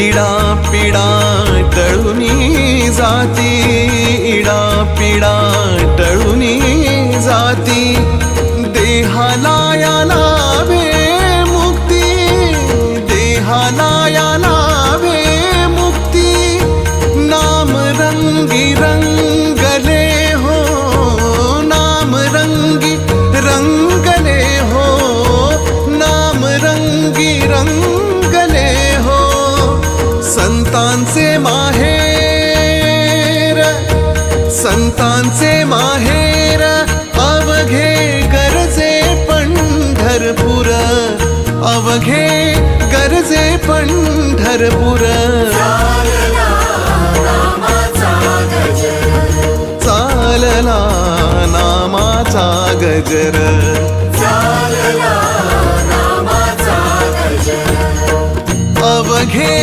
इडा पिडा टळुनी जाती, इडा पिडा टळुनी जाती, देहाला या लाभे मुक्ती, देहाला या लाभे मुक्ती, नाम रंगी रंगले हो, नाम रंगी रंगले हो, नाम रंगी रंगले हो, संतांचे माहेर, संतांचे माहेर, अवघे गरजे पंढरपूर, अवघे गरजे पंढरपूर, चालला नामाचा गजर, चालला नामाचा गजर, चालला नामाचा गजर, अवघे